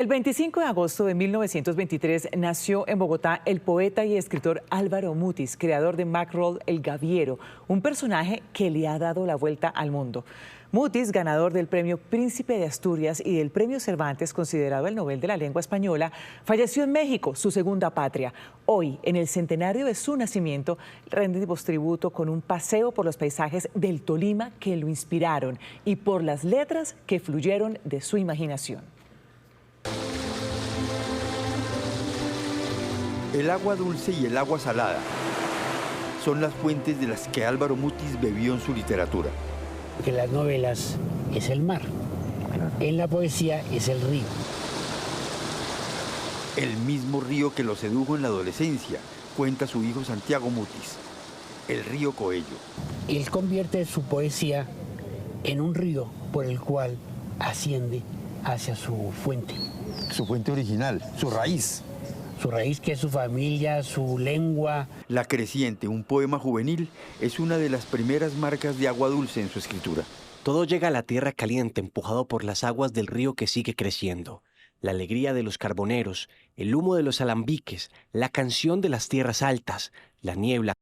El 25 de agosto de 1923 nació en Bogotá el poeta y escritor Álvaro Mutis, creador de Macrol el Gaviero, un personaje que le ha dado la vuelta al mundo. Mutis, ganador del premio Príncipe de Asturias y del premio Cervantes, considerado el Nobel de la Lengua Española, falleció en México, su segunda patria. Hoy, en el centenario de su nacimiento, rendimos tributo con un paseo por los paisajes del Tolima que lo inspiraron y por las letras que fluyeron de su imaginación. El agua dulce y el agua salada son las fuentes de las que Álvaro Mutis bebió en su literatura. En las novelas es el mar, en la poesía es el río. El mismo río que lo sedujo en la adolescencia, cuenta su hijo Santiago Mutis, el río Coello. Él convierte su poesía en un río por el cual asciende hacia su fuente. Su fuente original, su raíz. Su raíz, que es su familia, su lengua. La Creciente, un poema juvenil, es una de las primeras marcas de agua dulce en su escritura. Todo llega a la tierra caliente, empujado por las aguas del río que sigue creciendo. La alegría de los carboneros, el humo de los alambiques, la canción de las tierras altas, la niebla,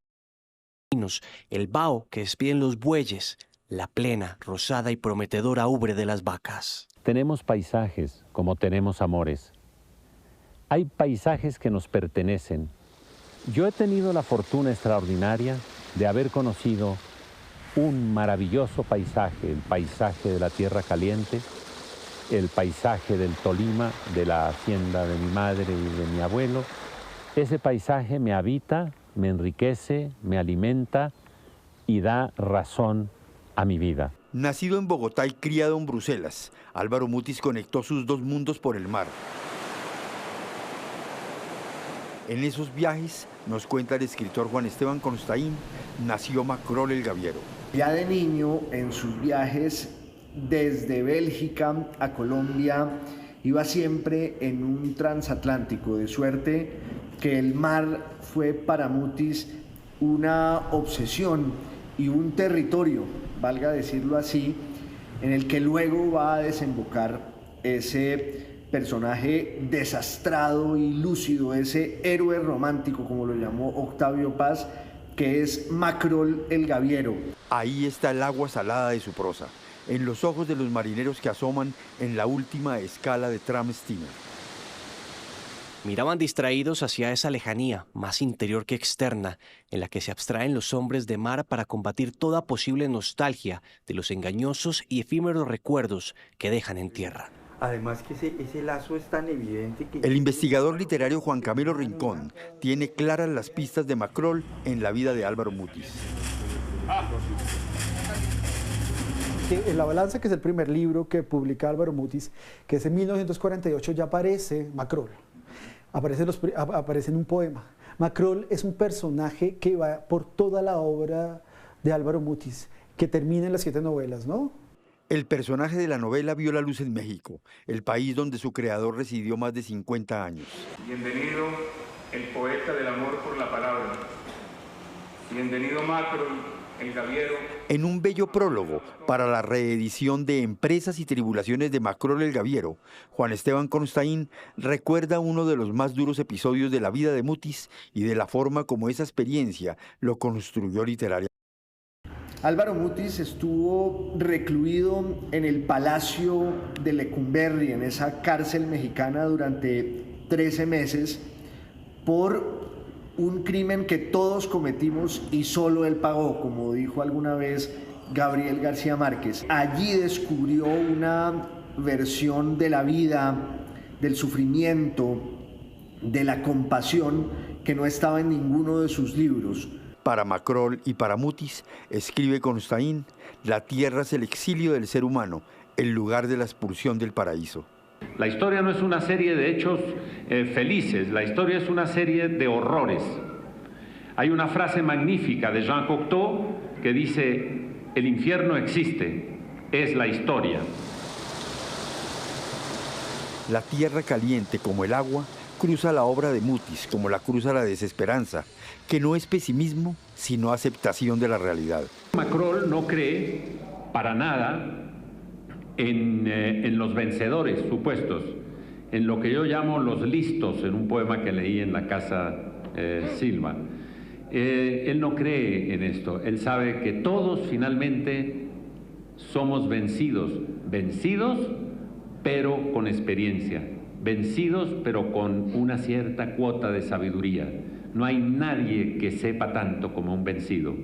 el vaho que despiden los bueyes, la plena, rosada y prometedora ubre de las vacas. Tenemos paisajes como tenemos amores. Hay paisajes que nos pertenecen. Yo he tenido la fortuna extraordinaria de haber conocido un maravilloso paisaje, el paisaje de la Tierra Caliente, el paisaje del Tolima, de la hacienda de mi madre y de mi abuelo. Ese paisaje me habita, me enriquece, me alimenta y da razón a mi vida. Nacido en Bogotá y criado en Bruselas, Álvaro Mutis conectó sus dos mundos por el mar. En esos viajes, nos cuenta el escritor Juan Esteban Constaín, nació Macrol el Gaviero. Ya de niño, en sus viajes desde Bélgica a Colombia, iba siempre en un transatlántico, de suerte que el mar fue para Mutis una obsesión y un territorio, valga decirlo así, en el que luego va a desembocar ese personaje desastrado y lúcido, ese héroe romántico, como lo llamó Octavio Paz, que es Macrol el Gaviero. Ahí está el agua salada de su prosa, en los ojos de los marineros que asoman en la última escala de Tram Steamer. Miraban distraídos hacia esa lejanía, más interior que externa, en la que se abstraen los hombres de mar para combatir toda posible nostalgia de los engañosos y efímeros recuerdos que dejan en tierra. Además que ese lazo es tan evidente que... El investigador literario Juan Camilo Rincón tiene claras las pistas de Macrol en la vida de Álvaro Mutis. En La Balanza, que es el primer libro que publica Álvaro Mutis, que es en 1948, ya aparece Macrol. Aparece en un poema. Macrol es un personaje que va por toda la obra de Álvaro Mutis, que termina en las 7 novelas, ¿no? El personaje de la novela vio la luz en México, el país donde su creador residió más de 50 años. Bienvenido el poeta del amor por la palabra. Bienvenido Macrol, el Gaviero. En un bello prólogo para la reedición de Empresas y Tribulaciones de Macrol el Gaviero, Juan Esteban Constaín recuerda uno de los más duros episodios de la vida de Mutis y de la forma como esa experiencia lo construyó literariamente. Álvaro Mutis estuvo recluido en el Palacio de Lecumberri, en esa cárcel mexicana, durante 13 meses por un crimen que todos cometimos y solo él pagó, como dijo alguna vez Gabriel García Márquez. Allí descubrió una versión de la vida, del sufrimiento, de la compasión que no estaba en ninguno de sus libros. Para Macrol y para Mutis, escribe Constaín, la tierra es el exilio del ser humano, el lugar de la expulsión del paraíso. La historia no es una serie de hechos felices, la historia es una serie de horrores. Hay una frase magnífica de Jean Cocteau que dice: el infierno existe, es la historia. La tierra caliente como el agua cruza la obra de Mutis como la cruza la desesperanza, que no es pesimismo, sino aceptación de la realidad. Macrol no cree para nada en los vencedores supuestos, en lo que yo llamo los listos, en un poema que leí en la Casa Silva. Él no cree en esto, él sabe que todos finalmente somos vencidos, pero con experiencia, vencidos pero con una cierta cuota de sabiduría. No hay nadie que sepa tanto como un vencido,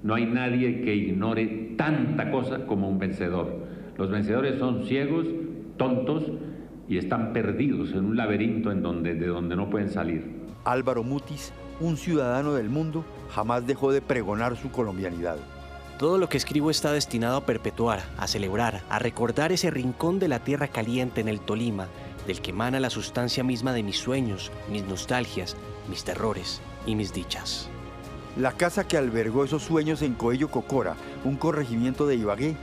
no hay nadie que ignore tanta cosa como un vencedor. Los vencedores son ciegos, tontos y están perdidos en un laberinto de donde no pueden salir. Álvaro Mutis, un ciudadano del mundo, jamás dejó de pregonar su colombianidad. Todo lo que escribo está destinado a perpetuar, a celebrar, a recordar ese rincón de la tierra caliente en el Tolima, del que emana la sustancia misma de mis sueños, mis nostalgias, mis terrores y mis dichas. La casa que albergó esos sueños en Coello Cocora, un corregimiento de Ibagué,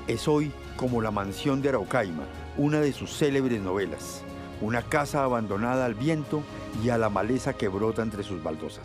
es hoy como la mansión de Araucaima, una de sus célebres novelas. Una casa abandonada al viento y a la maleza que brota entre sus baldosas.